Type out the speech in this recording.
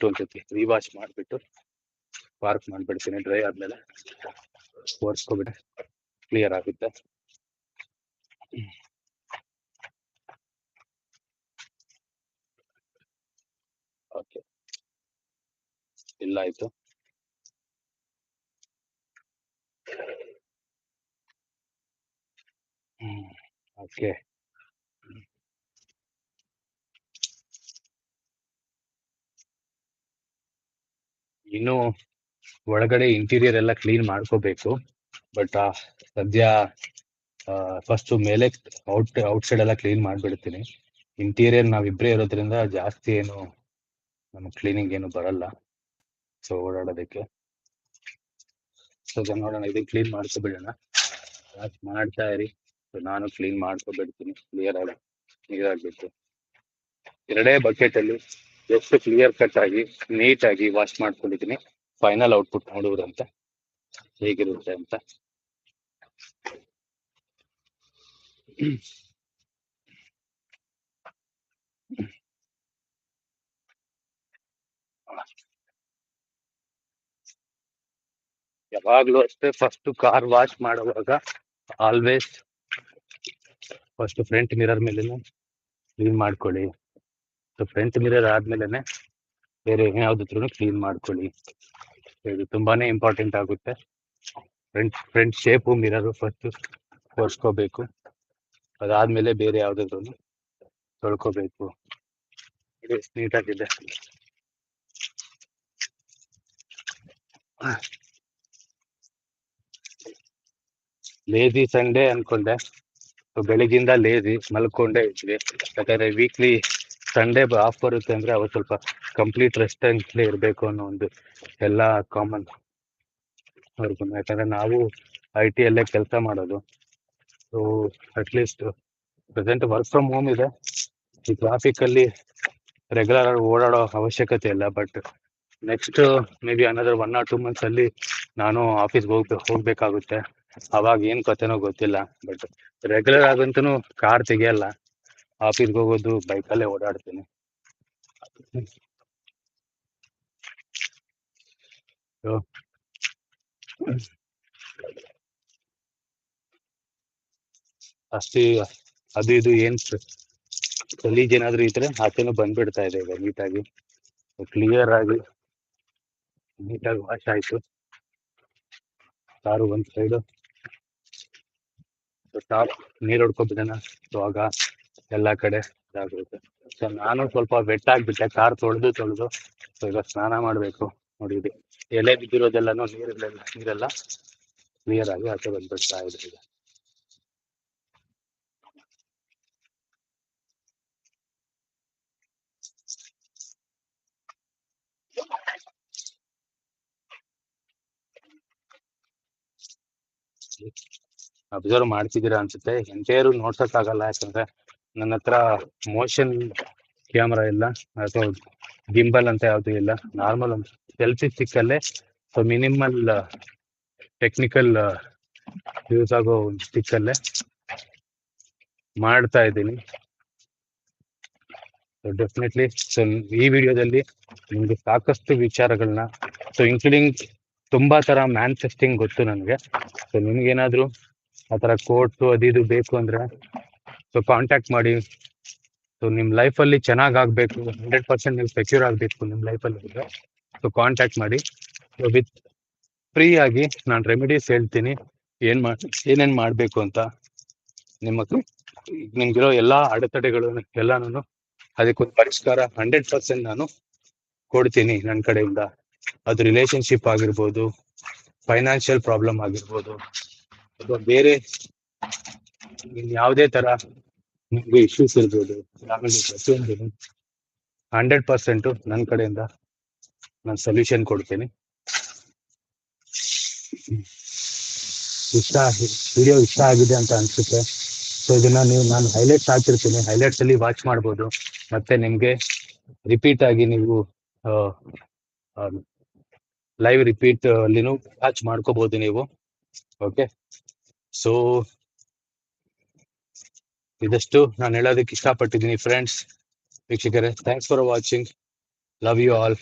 ಒಂದ್ಸತಿ ರಿವಾಶ್ ಮಾಡಿಬಿಟ್ಟು ಪಾರ್ಕ್ ಮಾಡ್ಬಿಡ್ತೀನಿ. ಡ್ರೈ ಆದ್ಮೇಲೆ ಒರೆಸ್ಕೊಬಿಟ್ರೆ ಕ್ಲಿಯರ್ ಆಗುತ್ತೆ. ಓಕೆ, ಇಲ್ಲ ಆಯ್ತು. ಓಕೆ, ಇನ್ನು ಒಳಗಡೆ ಇಂಟೀರಿಯರ್ ಎಲ್ಲ ಕ್ಲೀನ್ ಮಾಡ್ಕೋಬೇಕು. ಬಟ್ ಸದ್ಯ ಫಸ್ಟ್ ಮೇಲೆ ಔಟ್ಸೈಡ್ ಎಲ್ಲ ಕ್ಲೀನ್ ಮಾಡ್ಬಿಡ್ತೀನಿ. ಇಂಟೀರಿಯರ್ ನಾವಿಬ್ರೇ ಇರೋದ್ರಿಂದ ಜಾಸ್ತಿ ಏನು ನಮ್ಗೆ ಕ್ಲೀನಿಂಗ್ ಏನು ಬರಲ್ಲ, ಸೊ ಓಡಾಡೋದಕ್ಕೆ. ಸೊ ನೋಡೋಣ, ಇದನ್ನ ಕ್ಲೀನ್ ಮಾಡ್ಕೊಬಿಡೋಣ. ಮಾಡ್ತಾ ಇರಿ. ನಾನು ಕ್ಲೀನ್ ಮಾಡ್ಕೊಬಿಡ್ತೀನಿ. ಕ್ಲಿಯರ್ ಆಗಿ ನೀರಾಗ್ಬೇಕು. ಎರಡೇ ಬಕೆಟ್ ಅಲ್ಲಿ ಎಷ್ಟು ಕ್ಲಿಯರ್ ಕಟ್ ಆಗಿ ನೀಟಾಗಿ ವಾಶ್ ಮಾಡ್ಕೊಂಡಿದ್ದೀನಿ. ಫೈನಲ್ ಔಟ್ಪುಟ್ ನೋಡುವುದಂತ ಹೇಗಿರುತ್ತೆ ಅಂತ. ಯಾವಾಗ್ಲೂ ಅಷ್ಟೇ, ಫಸ್ಟ್ ಕಾರ್ ವಾಶ್ ಮಾಡುವಾಗ ಆಲ್ವೇಸ್ ಫಸ್ಟ್ ಫ್ರಂಟ್ ಮಿರರ್ ಮೇಲೆ ಕ್ಲೀನ್ ಮಾಡ್ಕೊಳ್ಳಿ. ಫ್ರಂಟ್ ಮಿರರ್ ಆದ್ಮೇಲೆ ಬೇರೆ ಏನಾವ್ದಿದ್ರು ಕ್ಲೀನ್ ಮಾಡ್ಕೊಳ್ಳಿ. ಇದು ತುಂಬಾನೇ ಇಂಪಾರ್ಟೆಂಟ್ ಆಗುತ್ತೆ. ಫ್ರಂಟ್ ಶೇಪು ಮಿರರ್ ಫಸ್ಟ್ ಒರೆಸ್ಕೋಬೇಕು. ಅದಾದ್ಮೇಲೆ ಬೇರೆ ಯಾವ್ದಾದ್ರು ತೊಳ್ಕೋಬೇಕು. ಇದು ನೀಟಾಗಿದೆ. ಲೇಜಿ ಸಂಡೇ ಅನ್ಕೊಂಡೆ, ಬೆಳಿಗ್ಗಿಂದ ಲೇಜಿ ಮಲ್ಕೊಂಡೇ ಇದ್ವಿ. ಯಾಕಂದ್ರೆ ವೀಕ್ಲಿ ಸಂಡೇ ಆಫ್ ಬರುತ್ತೆ ಅಂದ್ರೆ ಅವತ್ತು ಸ್ವಲ್ಪ ಕಂಪ್ಲೀಟ್ ರೆಸ್ಟ್ ಅಂತಲೇ ಇರಬೇಕು ಅನ್ನೋ ಒಂದು ಎಲ್ಲ ಕಾಮನ್ ಅವ್ರಿಗೂ. ಯಾಕಂದ್ರೆ ನಾವು IT ಅಲ್ಲೇ ಕೆಲಸ ಮಾಡೋದು. So at least present work from home ಇದೆ. ಈ ಟ್ರಾಫಿಕ್ ಅಲ್ಲಿ ರೆಗ್ಯುಲರ್ ಆಗಿ ಓಡಾಡೋ ಅವಶ್ಯಕತೆ ಇಲ್ಲ. But next may be another 1 or 2 months ಅಲ್ಲಿ ನಾನು ಆಫೀಸ್ಗೆ ಹೋಗ್ಬೇಕಾಗುತ್ತೆ. ಅವಾಗ ಏನ್ ಕತೆನೋ ಗೊತ್ತಿಲ್ಲ. ಬಟ್ ರೆಗ್ಯುಲರ್ ಆಗಂತೂ ಕಾರ್ ತೆಗಿಯಲ್ಲ, ಆಫೀಸ್ಗೆ ಹೋಗೋದು ಬೈಕಲ್ಲೇ ಓಡಾಡ್ತೀನಿ. ಅಷ್ಟೇ ಅದು ಇದು ಏನ್ ಗಲೀಜ್ ಏನಾದ್ರು ಇದ್ರೆ ಆಚೆನೂ ಬಂದ್ಬಿಡ್ತಾ ಇದೆ ಈಗ ನೀಟಾಗಿ. ಕ್ಲಿಯರ್ ಆಗಿ ನೀಟಾಗಿ ವಾಶ್ ಆಯ್ತು. ಕಾರು ಒಂದ್ ಸೈಡು ಟಾಪ್ ನೀರ್ ಹೊಡ್ಕೊಬಿಡೋಣ. ಸೊ ಆಗ ಎಲ್ಲಾ ಕಡೆ ಇದಾಗುತ್ತೆ. ಸೊ ನಾನು ಸ್ವಲ್ಪ ವೆಟ್ ಆಗ್ಬಿಟ್ಟೆ ಕಾರ್ ತೊಳೆದು. ಸೊ ಈಗ ಸ್ನಾನ ಮಾಡ್ಬೇಕು. ನೋಡಿ, ಇದು ಎಲೆ ಬಿದ್ದಿರೋದೆಲ್ಲಾನು ನೀರೆಲ್ಲ ಕ್ಲಿಯರ್ ಆಗಿ ಆಚೆ ಬಂದ್ಬಿಡ್ತಾ ಇದೆ ಈಗ. ಅಬ್ಸರ್ವ್ ಮಾಡ್ತಿದ್ದೀರಾ ಅನ್ಸುತ್ತೆ. ಎಂಟೇರು ನೋಡ್ಸಕ್ ಆಗಲ್ಲ, ಯಾಕಂದ್ರೆ ನನ್ನ ಹತ್ರ ಮೋಷನ್ ಕ್ಯಾಮ್ರಾ ಇಲ್ಲ ಅಥವಾ ಗಿಂಬಲ್ ಅಂತ ಯಾವ್ದು ಇಲ್ಲ. ನಾರ್ಮಲ್ ಒಂದು ಸೆಲ್ಫಿ ಸ್ಟಿಕ್ ಅಲ್ಲೇ, ಸೊ ಮಿನಿಮಲ್ ಟೆಕ್ನಿಕಲ್ ಯೂಸ್ ಆಗೋ ಒಂದು ಸ್ಟಿಕ್ ಅಲ್ಲೇ ಮಾಡ್ತಾ ಇದ್ದೀನಿ. ಡೆಫಿನೆಟ್ಲಿ ಸೊ ಈ ವಿಡಿಯೋದಲ್ಲಿ ನಿಮ್ಗೆ ಸಾಕಷ್ಟು ವಿಚಾರಗಳನ್ನ, ಸೊ ಇನ್ಕ್ಲೂಡಿಂಗ್ ತುಂಬಾ ತರ ಮ್ಯಾನುಫ್ಯಾಕ್ಚರಿಂಗ್ ಗೊತ್ತು ನನಗೆ. ಸೊ ನಿಮ್ಗೇನಾದ್ರೂ ಆ ಥರ ಕೋರ್ಸು ಅದು ಬೇಕು ಅಂದ್ರೆ ಸೊ ಕಾಂಟ್ಯಾಕ್ಟ್ ಮಾಡಿ. ಸೊ ನಿಮ್ಮ ಲೈಫಲ್ಲಿ ಚೆನ್ನಾಗಾಗಬೇಕು, 100% ನೀವು ಸೆಕ್ಯೂರ್ ಆಗಬೇಕು ನಿಮ್ಮ ಲೈಫಲ್ಲಿ ಅಂದ್ರೆ ಸೊ ಕಾಂಟ್ಯಾಕ್ಟ್ ಮಾಡಿ. ಸೊ ವಿತ್ ಫ್ರೀ ಆಗಿ ನಾನು ರೆಮಿಡೀಸ್ ಹೇಳ್ತೀನಿ, ಏನೇನು ಮಾಡಬೇಕು ಅಂತ. ನಿಮ್ಗಿರೋ ಎಲ್ಲ ಅಡೆತಡೆಗಳು ಎಲ್ಲಾನು ಅದಕ್ಕೊಂದು ಪರಿಷ್ಕಾರ 100% ನಾನು ಕೊಡ್ತೀನಿ ನನ್ನ ಕಡೆಯಿಂದ. ಅದು ರಿಲೇಶನ್ಶಿಪ್ ಆಗಿರ್ಬೋದು, ಫೈನಾನ್ಷಿಯಲ್ ಪ್ರಾಬ್ಲಮ್ ಆಗಿರ್ಬೋದು, ಅಥವಾ ಬೇರೆ ಯಾವುದೇ ತರ ನಿಮ್ಗೆ ಇಶ್ಯೂಸ್ ಇರ್ಬೋದು, ಪ್ರತಿಯೊಂದು 100% ನನ್ನ ಕಡೆಯಿಂದ ನಾನು ಸೊಲ್ಯೂಷನ್ ಕೊಡ್ತೀನಿ. ವಿಡಿಯೋ ಇಷ್ಟ ಆಗಿದೆ ಅಂತ ಅನ್ಸುತ್ತೆ. ಸೊ ಇದನ್ನ ನಾನು ಹೈಲೈಟ್ಸ್ ಹಾಕಿರ್ತೀನಿ, ಹೈಲೈಟ್ಸ್ ಅಲ್ಲಿ ವಾಚ್ ಮಾಡ್ಬೋದು. ಮತ್ತೆ ನಿಮ್ಗೆ ರಿಪೀಟ್ ಆಗಿ ನೀವು ಲೈವ್ ರಿಪೀಟ್ ಅಲ್ಲಿನೂ ವಾಚ್ ಮಾಡ್ಕೋಬಹುದು ನೀವು. ಓಕೆ, ಸೊ ಇದಷ್ಟು ನಾನು ಹೇಳೋದಕ್ಕೆ ಇಷ್ಟಪಟ್ಟಿದ್ದೀನಿ ಫ್ರೆಂಡ್ಸ್. ವೀಕ್ಷಕರೇ, thanks for watching. Love you all.